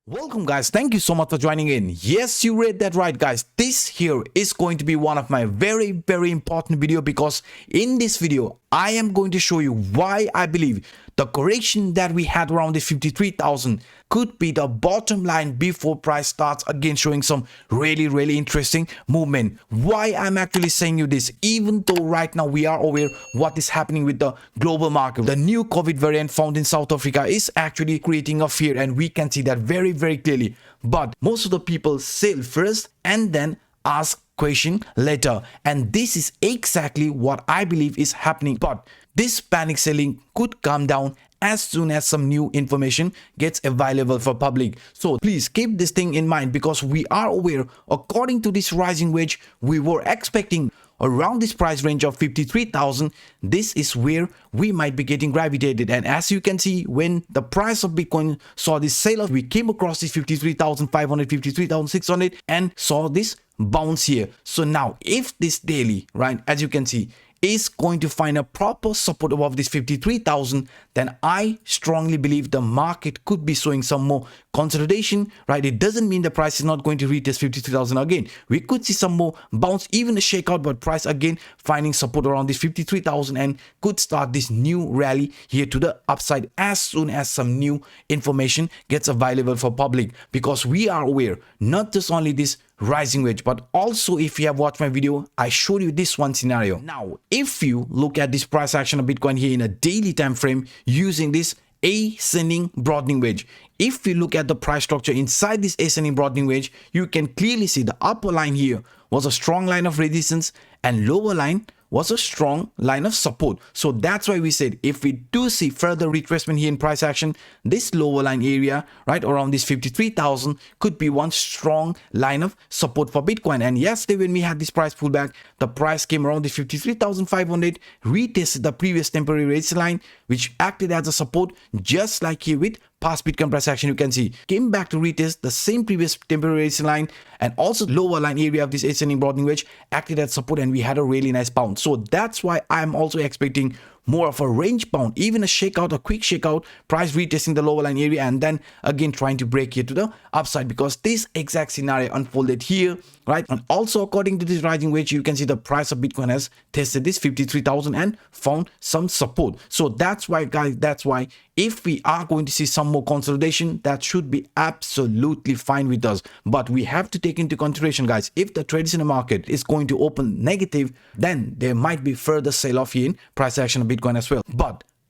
Welcome guys, thank you so much for joining in. Yes, you read that right guys. This here is going to be one of my very important video, because in this video I am going to show you why I believe the correction that we had around the 53,000 could be the bottom line before price starts again showing some really interesting movement. Why I'm actually saying you this, even though right now we are aware what is happening with the global market. The new COVID variant found in South Africa is actually creating a fear, and we can see that very clearly. But most of the people sell first and then ask question later, and this is exactly what I believe is happening. But this panic selling could calm down as soon as some new information gets available for public. So please keep this thing in mind, because we are aware, according to this rising wedge, we were expecting around this price range of 53,000. This is where we might be getting gravitated, and as you can see, when the price of Bitcoin saw this sell off, we came across this 53,500, 53,600 and saw this bounce here. So now if this daily, right, as you can see, is going to find a proper support above this 53,000, then I strongly believe the market could be showing some more consolidation, right? It doesn't mean the price is not going to retest 53,000 again. We could see some more bounce, even a shakeout, but price again finding support around this 53,000 and could start this new rally here to the upside as soon as some new information gets available for public. Because we are aware, not just only this rising wedge, but also if you have watched my video, I showed you this one scenario. Now if you look at this price action of Bitcoin here in a daily time frame using this ascending broadening wedge, if you look at the price structure inside this ascending broadening wedge, you can clearly see the upper line here was a strong line of resistance and lower line was a strong line of support. So that's why we said if we do see further retracement here in price action, this lower line area right around this 53,000 could be one strong line of support for Bitcoin. And yesterday when we had this price pullback, the price came around the 53,500, retested the previous temporary resistance line, which acted as a support, just like here with past Bitcoin price action. You can see came back to retest the same previous temporary resistance line, and also lower line area of this ascending broadening wedge acted as support, and we had a really nice bounce. So that's why I'm also expecting more of a range bound, even a shakeout, a quick shakeout, price retesting the lower line area and then again trying to break here to the upside, because this exact scenario unfolded here, right? And also according to this rising wedge, you can see the price of Bitcoin has tested this 53,000 and found some support. So that's why guys, that's why if we are going to see some more consolidation, that should be absolutely fine with us. But we have to take into consideration guys, if the traditional market is going to open negative, then there might be further sell off here in price action of Bitcoin as well.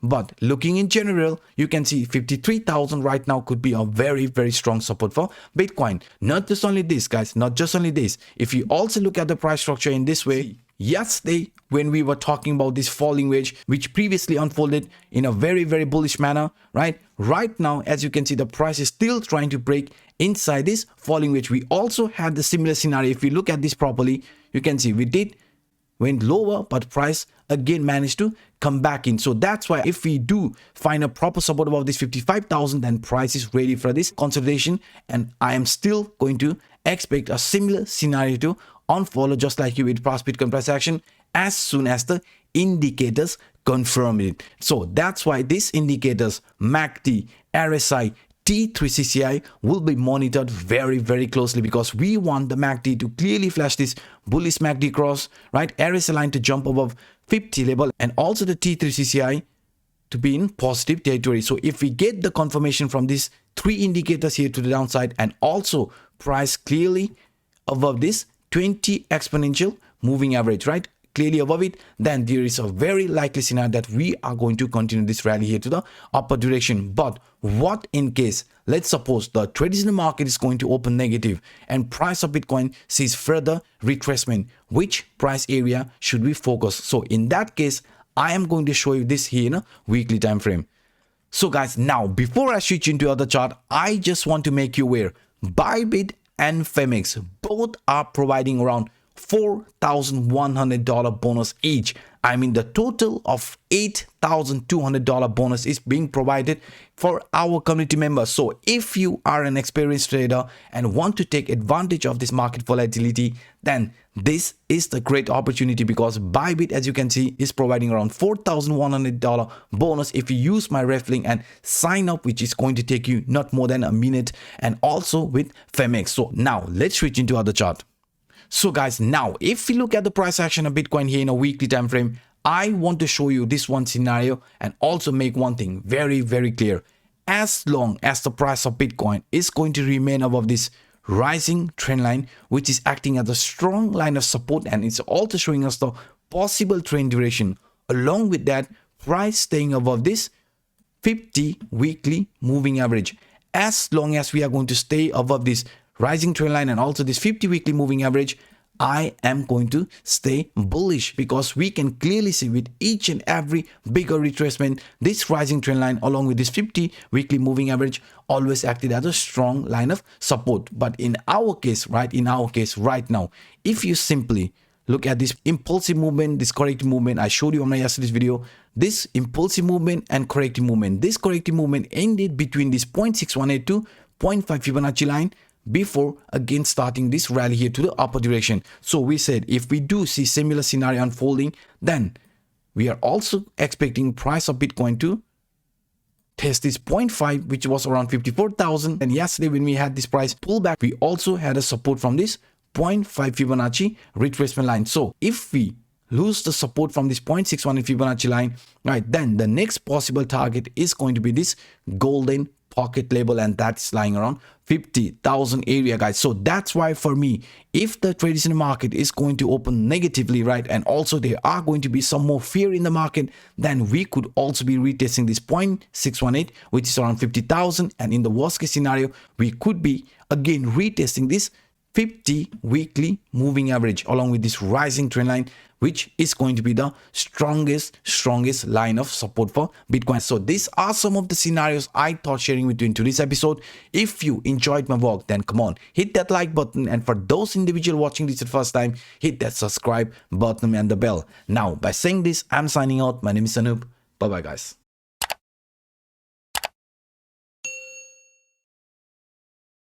But looking in general, you can see 53,000 right now could be a very strong support for Bitcoin. Not just only this guys, not just only this. If you also look at the price structure in this way, yesterday when we were talking about this falling wedge, which previously unfolded in a very bullish manner, right now as you can see, the price is still trying to break inside this falling wedge. We also had the similar scenario. If you look at this properly, you can see we went lower, but price again managed to come back in. So that's why if we do find a proper support above this 55,000, then price is ready for this consolidation, and I am still going to expect a similar scenario to unfollow, just like you with past Bitcoin price action, as soon as the indicators confirm it. So that's why these indicators, MACD, RSI, T3CCI will be monitored very closely, because we want the MACD to clearly flash this bullish MACD cross, right? RSI line to jump above 50 level, and also the T3CCI to be in positive territory. So if we get the confirmation from these three indicators here to the downside, and also price clearly above this 20 exponential moving average, right, clearly above it, then there is a very likely scenario that we are going to continue this rally here to the upper direction. But what in case, let's suppose the traditional market is going to open negative and price of Bitcoin sees further retracement, which price area should we focus? So in that case, I am going to show you this here in a weekly time frame. So guys, now before I switch into other chart, I just want to make you aware, Bybit and Femex both are providing around $4,100 bonus each I mean, the total of $8,200 bonus is being provided for our community members. So if you are an experienced trader and want to take advantage of this market volatility, then this is the great opportunity, because Bybit, as you can see, is providing around $4,100 bonus if you use my ref link and sign up, which is going to take you not more than a minute, and also with Femex. So now let's switch into other chart. So guys, now if we look at the price action of Bitcoin here in a weekly time frame, I want to show you this one scenario and also make one thing very, very clear. As long as the price of Bitcoin is going to remain above this rising trend line, which is acting as a strong line of support, and it's also showing us the possible trend duration, along with that price staying above this 50 weekly moving average. As long as we are going to stay above this rising trend line and also this 50 weekly moving average, I am going to stay bullish, because we can clearly see with each and every bigger retracement, this rising trend line along with this 50 weekly moving average always acted as a strong line of support. But in our case, right now, if you simply look at this impulsive movement, this corrective movement I showed you on my yesterday's video, this impulsive movement and corrective movement, this corrective movement ended between this 0.618 to 0.5 Fibonacci line before again starting this rally here to the upper direction. So we said if we do see similar scenario unfolding, then we are also expecting price of Bitcoin to test this 0.5, which was around 54,000. And yesterday when we had this price pullback, we also had a support from this 0.5 Fibonacci retracement line. So if we lose the support from this 0.61 Fibonacci line, right, then the next possible target is going to be this golden pocket level, and that's lying around 50,000 area, guys. So that's why for me, if the traditional market is going to open negatively, right, and also there are going to be some more fear in the market, then we could also be retesting this 0.618, which is around 50,000, and in the worst case scenario, we could be again retesting this 50 weekly moving average along with this rising trend line, which is going to be the strongest line of support for Bitcoin. So these are some of the scenarios I thought sharing with you in today's episode. If you enjoyed my work, then come on, hit that like button, and for those individuals watching this the first time, hit that subscribe button and the bell. Now by saying this, I'm signing out. My name is Anup. Bye bye guys.